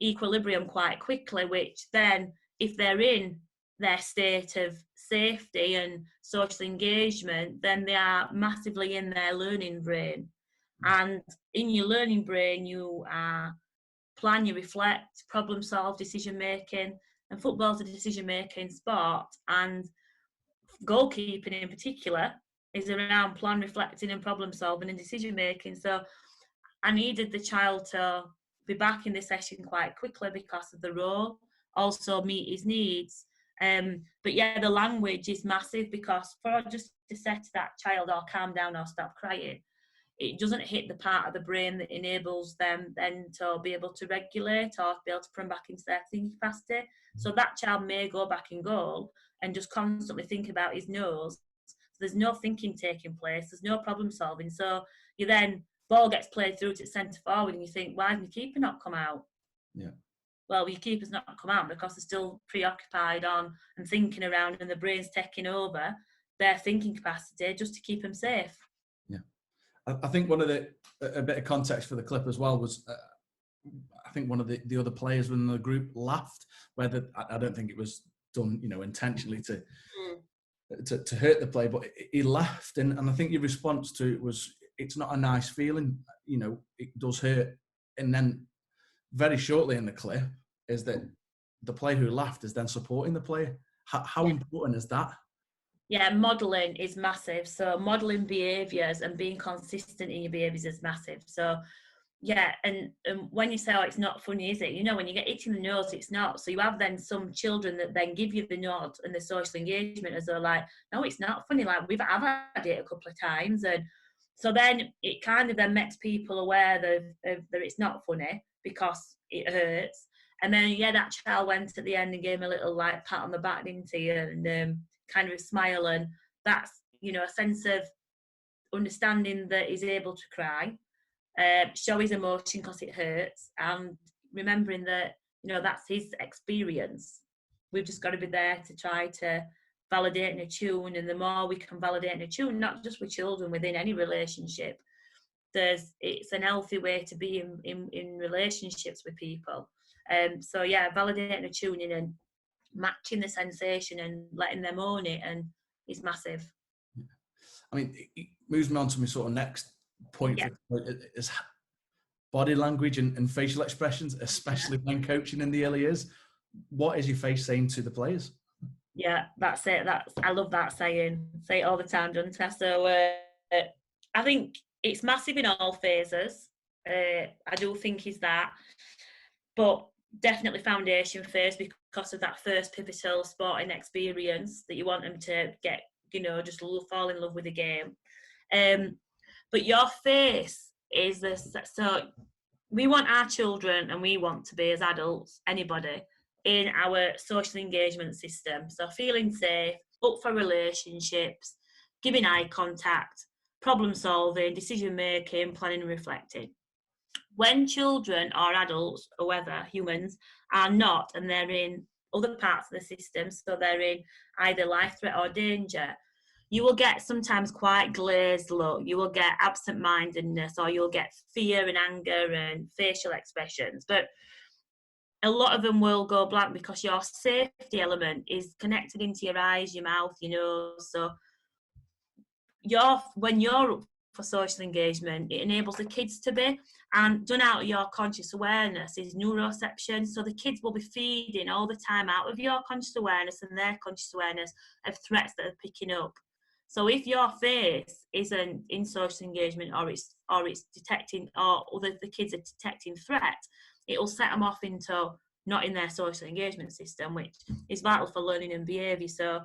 equilibrium quite quickly, which then, if they're in their state of safety and social engagement, then they are massively in their learning brain. And in your learning brain, you plan, you reflect, problem solve, decision making, and football's a decision making sport, and goalkeeping in particular is around plan, reflecting, and problem solving and decision making. So I needed the child to be back in the session quite quickly because of the role, also meet his needs. But yeah, the language is massive because for just to say to that child, "Oh, calm down or stop crying," it doesn't hit the part of the brain that enables them then to be able to regulate or be able to put them back into their thinking capacity. So that child may go back in goal and just constantly think about his nose. So there's no thinking taking place. There's no problem solving. So you then, ball gets played through to centre forward and you think, why has my keeper not come out? Yeah. Well, your keeper's not come out because they're still preoccupied on and thinking around, and the brain's taking over their thinking capacity just to keep them safe. Yeah. I think one of a bit of context for the clip as well was, I think one of the other players within the group laughed, whether I don't think it was done, intentionally to hurt the player, but he laughed, and I think your response to it was, it's not a nice feeling, it does hurt. And then very shortly in the clip is that the player who laughed is then supporting the player. How important is that? Yeah, modelling is massive. So modelling behaviours and being consistent in your behaviours is massive. So yeah, and when you say, oh, it's not funny, is it? When you get hit in the nose, it's not. So you have then some children that then give you the nod and the social engagement as though like, no, it's not funny. Like I've had it a couple of times. And so then it kind of then makes people aware that it's not funny. because it hurts. And then, yeah, that child went at the end and gave him a little like pat on the back, didn't he? And kind of a smile. And that's, you know, a sense of understanding that he's able to cry, show his emotion because it hurts, and remembering that, you know, that's his experience. We've just got to be there to try to validate and attune. And the more we can validate and attune, not just with children, within any relationship, it's an healthy way to be in relationships with people. So yeah, validating and tuning and matching the sensation and letting them own it and is massive. I mean, it moves me on to my sort of next point. Yeah. Is body language and facial expressions, especially when coaching in the early years. What is your face saying to the players? Yeah, that's it. I love that saying. Say it all the time, don't I? So I think it's massive in all phases. I do think is that, but definitely foundation first, because of that first pivotal sporting experience that you want them to get, you know, just fall in love with the game. But your face is this. So we want our children, and we want to be, as adults, anybody, in our social engagement system. So feeling safe, up for relationships, giving eye contact, problem solving, decision making, planning and reflecting. When children or adults, or whether humans, are not, and they're in other parts of the system, so they're in either life threat or danger, you will get sometimes quite glazed look, you will get absent-mindedness, or you'll get fear and anger and facial expressions. But a lot of them will go blank because your safety element is connected into your eyes, your mouth, your nose. So when you're up for social engagement, it enables the kids to be, and done out of your conscious awareness is neuroception. So the kids will be feeding all the time out of your conscious awareness and their conscious awareness of threats that are picking up. So if your face isn't in social engagement, or it's detecting, or the kids are detecting threat, it will set them off into not in their social engagement system, which is vital for learning and behaviour. So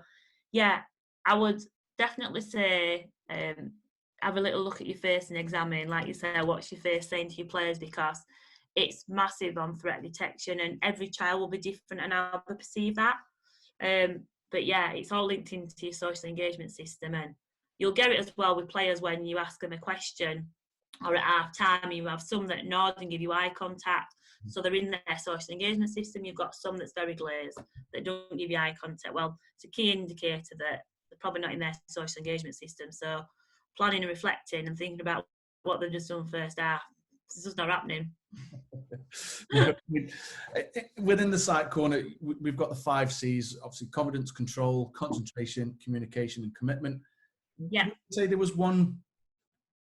yeah, I would definitely say have a little look at your face and examine, like you said, what's your face saying to your players, because it's massive on threat detection, and every child will be different and how they perceive that. But yeah, it's all linked into your social engagement system, and you'll get it as well with players when you ask them a question, or at half time you have some that nod and give you eye contact, so they're in their social engagement system. You've got some that's very glazed, that don't give you eye contact. Well, it's a key indicator that they're probably not in their social engagement system. So planning and reflecting and thinking about what they've just done first half, it's just not happening. Within the psych corner, we've got the 5 C's, obviously: confidence, control, concentration, communication, and commitment. Yeah. Would you say there was one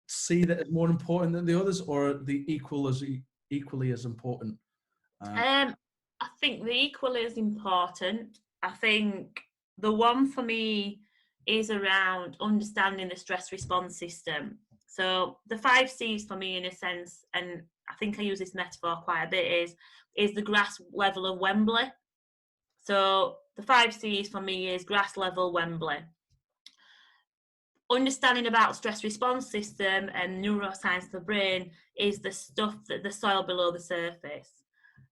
C that is more important than the others, or are they equally as important? I think they're equally as important. I think the one for me is around understanding the stress response system. So the 5 C's for me, in a sense, and I think I use this metaphor quite a bit, is the grass level of Wembley. So the 5 C's for me is grass level Wembley. Understanding about stress response system and neuroscience of the brain is the stuff, that the soil below the surface.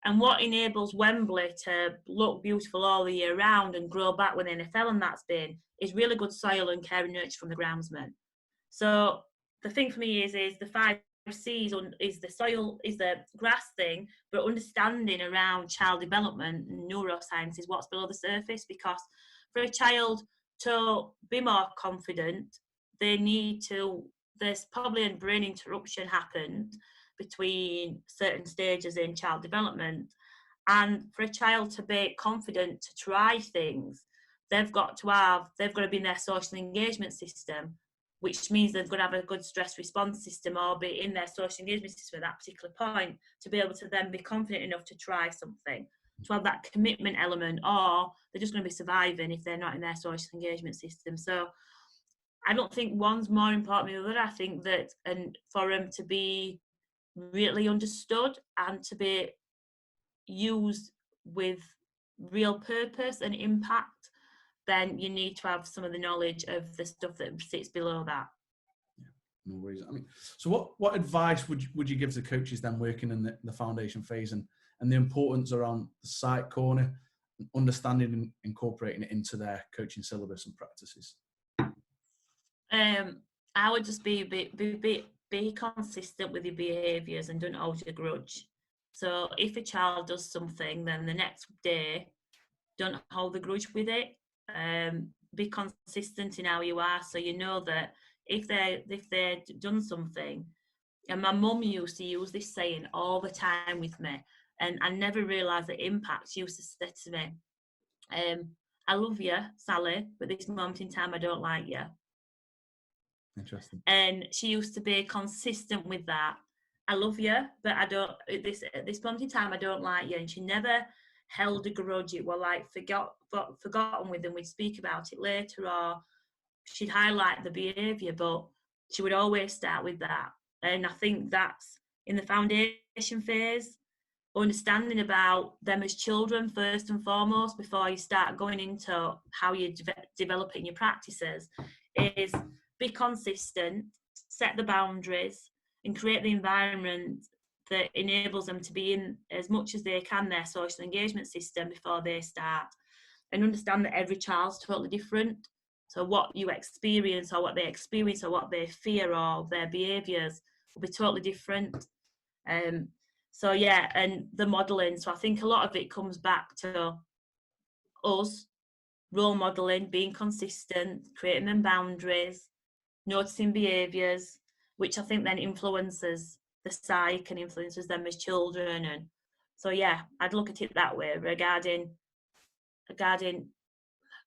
And what enables Wembley to look beautiful all the year round and grow back with NFL, and that's been, is really good soil and care and nurture from the groundsman. So the thing for me is the 5 C's is the soil, is the grass thing, but understanding around child development and neuroscience is what's below the surface. Because for a child to be more confident, there's probably a brain interruption happened between certain stages in child development. And for a child to be confident to try things, they've got to be in their social engagement system, which means they've got to have a good stress response system, or be in their social engagement system at that particular point to be able to then be confident enough to try something, to have that commitment element, or they're just going to be surviving if they're not in their social engagement system. So I don't think one's more important than the other. I think that, and for them to be really understood and to be used with real purpose and impact, then you need to have some of the knowledge of the stuff that sits below that. No worries. I mean, so what advice would you give to coaches then working in the foundation phase and the importance around the psych corner, and understanding and incorporating it into their coaching syllabus and practices? I would just be consistent with your behaviours and don't hold your grudge. So if a child does something, then the next day, don't hold the grudge with it. Be consistent in how you are, so you know that if they're done something. And my mum used to use this saying all the time with me, and I never realised the impact. She used to say to me, I love you, Sally, but this moment in time I don't like you. Interesting. And she used to be consistent with that. I love you, but I don't, at this moment in time I don't like you. And she never held a grudge. It was like forgotten with them. We'd speak about it later, or she'd highlight the behaviour, but she would always start with that. And I think that's in the foundation phase, understanding about them as children first and foremost before you start going into how you're developing your practices, is be consistent, set the boundaries, and create the environment that enables them to be in as much as they can their social engagement system before they start, and understand that every child's totally different. So what you experience, or what they experience, or what they fear, or their behaviours will be totally different. So yeah, and the modelling. So I think a lot of it comes back to us role modelling, being consistent, creating them boundaries, noticing behaviours, which I think then influences the psych and influences them as children. And so yeah, I'd look at it that way regarding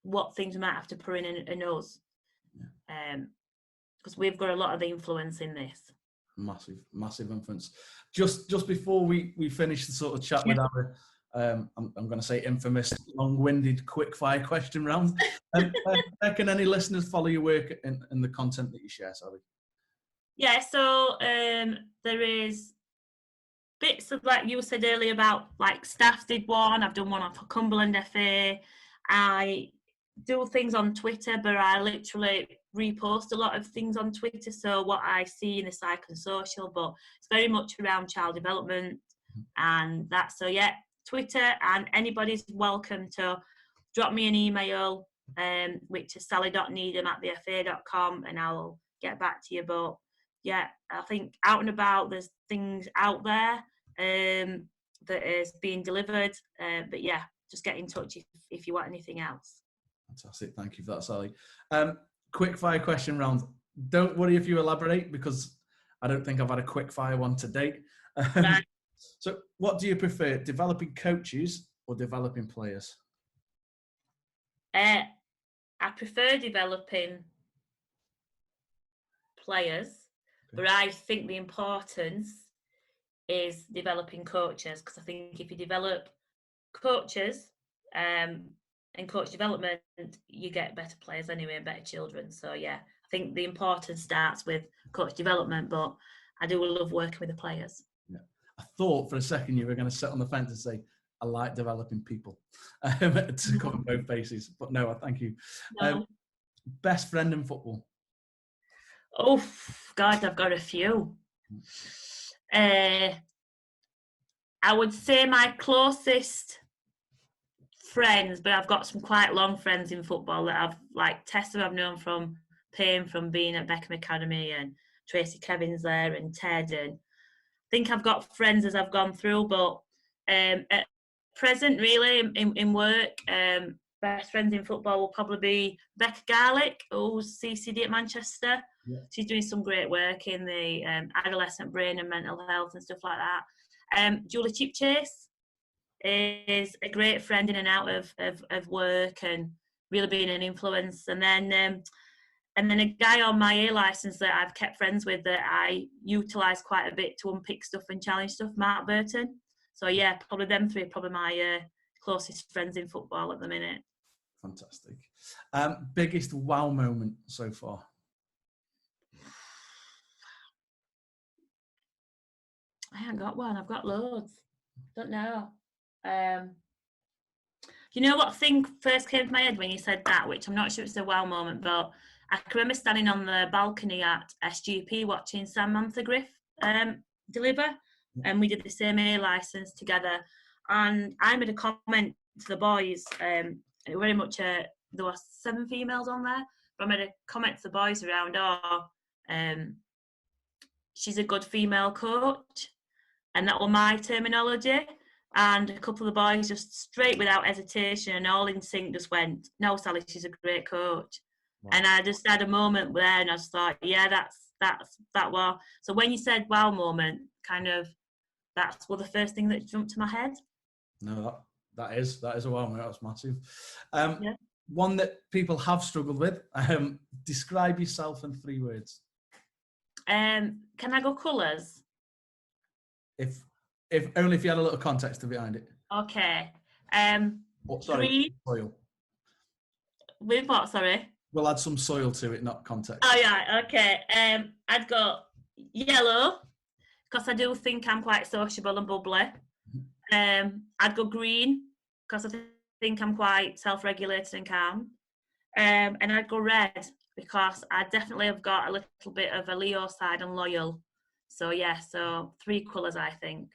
what things we might have to put in us, because we've got a lot of influence in this. Massive influence. Just before we finish the sort of chat with our, I'm going to say infamous, long-winded, quick-fire question round. Where can any listeners follow your work and the content that you share, Sally? Yeah, so there is bits of, like you said earlier, about like staff did one. I've done one for Cumberland FA. I do things on Twitter, but I literally repost a lot of things on Twitter. So what I see in the psych and social, but it's very much around child development and that. So yeah, Twitter, and anybody's welcome to drop me an email, which is sally.needham@thefa.com, and I'll get back to you. But yeah, I think out and about, there's things out there that is being delivered. But yeah, just get in touch if you want anything else. Fantastic. Thank you for that, Sally. Quick fire question round. Don't worry if you elaborate, because I don't think I've had a quick fire one to date. Right. So what do you prefer, developing coaches or developing players? I prefer developing players, but I think the importance is developing coaches, because I think if you develop coaches and coach development, you get better players anyway and better children. So yeah, I think the importance starts with coach development, but I do love working with the players. Yeah, I thought for a second you were going to sit on the fence and say, I like developing people, to cover both bases, but no, thank you. No. Best friend in football? Oh God, I've got a few. I would say my closest friends, but I've got some quite long friends in football that I've, like Tessa, I've known from Payne, from being at Beckham Academy, and Tracy Kevin's there, and Ted, and I think I've got friends as I've gone through. But at present, really, in work, best friends in football will probably be Becca Garlick, who's CCD at Manchester. Yeah. She's doing some great work in the adolescent brain and mental health and stuff like that. Julie Chipchase is a great friend in and out of work, and really being an influence. And then a guy on my A licence that I've kept friends with, that I utilise quite a bit to unpick stuff and challenge stuff, Mark Burton. So yeah, probably them three are probably my closest friends in football at the minute. Fantastic. Biggest wow moment so far? I haven't got one. I've got loads. Don't know. You know what thing first came to my head when you said that, which I'm not sure it's a wow moment, but I can remember standing on the balcony at SGP watching Samantha Griff deliver, and we did the same A licence together. And I made a comment to the boys, very much, there were 7 females on there, but I made a comment to the boys around, she's a good female coach, and that was my terminology. And a couple of the boys just straight without hesitation and all in sync just went, "No, Sally, she's a great coach." Wow. And I just had a moment there, and I just thought, yeah, that was. So when you said wow moment, kind of, that's the first thing that jumped to my head. No, that is a wow moment. That's massive. Yeah. One that people have struggled with. Describe yourself in 3 words. Can I go colours? If only if you had a little context behind it. Okay. Green. Soil. With what? Sorry. We'll add some soil to it, not context. Oh yeah. Okay. I'd go yellow because I do think I'm quite sociable and bubbly. I'd go green because I think I'm quite self-regulated and calm. And I'd go red because I definitely have got a little bit of a Leo side and loyal. So yeah, so 3 colours I think.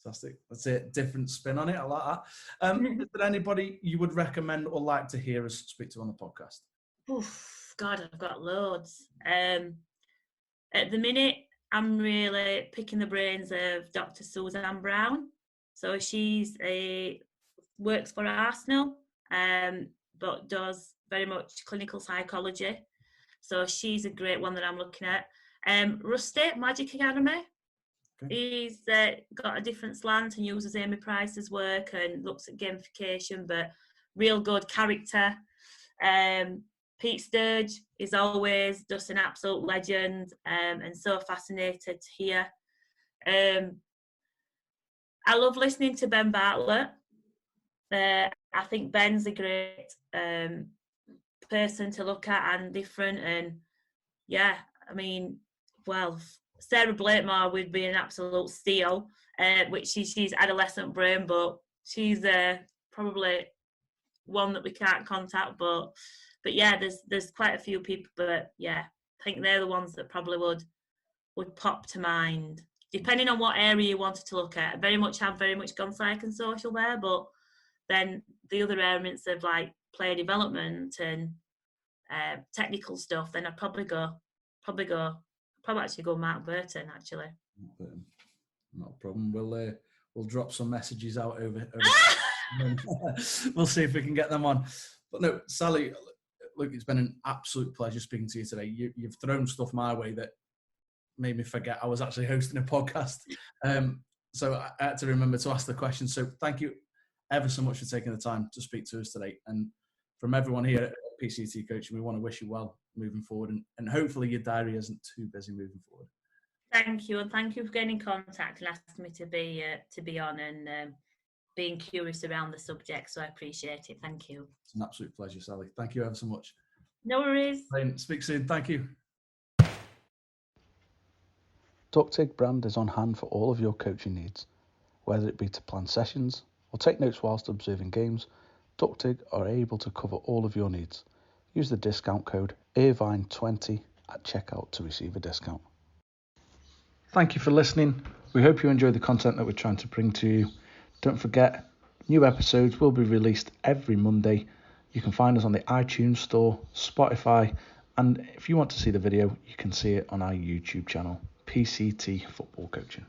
Fantastic. That's it. Different spin on it. I like that. Is there anybody you would recommend or like to hear us speak to on the podcast? Oof, God, I've got loads. At the minute, I'm really picking the brains of Dr. Suzanne Brown. So she's works for Arsenal, but does very much clinical psychology. So she's a great one that I'm looking at. Rusty, Magic Academy. Okay. He's got a different slant and uses Amy Price's work and looks at gamification, but real good character. Pete Sturge is always just an absolute legend, and so fascinated to hear. I love listening to Ben Bartlett. I think Ben's a great person to look at and different. And yeah, I mean, well, Sarah Blakemore would be an absolute steal, which she's adolescent brain, but she's probably one that we can't contact. But yeah, there's quite a few people, but yeah, I think they're the ones that probably would pop to mind, depending on what area you wanted to look at. Have very much gone psych and social there, but then the other elements of like player development and technical stuff, then I'd probably actually go Mark Burton, actually. Not a problem. We'll drop some messages out over we'll see if we can get them on. But no, Sally, look, it's been an absolute pleasure speaking to you today. You've thrown stuff my way that made me forget I was actually hosting a podcast. So I had to remember to ask the question. So thank you ever so much for taking the time to speak to us today. And from everyone here at PCT Coaching, we want to wish you well moving forward, and hopefully your diary isn't too busy moving forward. Thank you, and thank you for getting in contact and asking me to be on and being curious around the subject. So I appreciate it. Thank you. It's an absolute pleasure, Sally. Thank you ever so much. No worries. Speak soon. Thank you. Ductig brand is on hand for all of your coaching needs, whether it be to plan sessions or take notes whilst observing games. Ductig are able to cover all of your needs. Use the discount code Irvine20 at checkout to receive a discount. Thank you for listening. We hope you enjoy the content that we're trying to bring to you. Don't forget, new episodes will be released every Monday. You can find us on the iTunes Store, Spotify, and if you want to see the video, you can see it on our YouTube channel, PCT Football Coaching.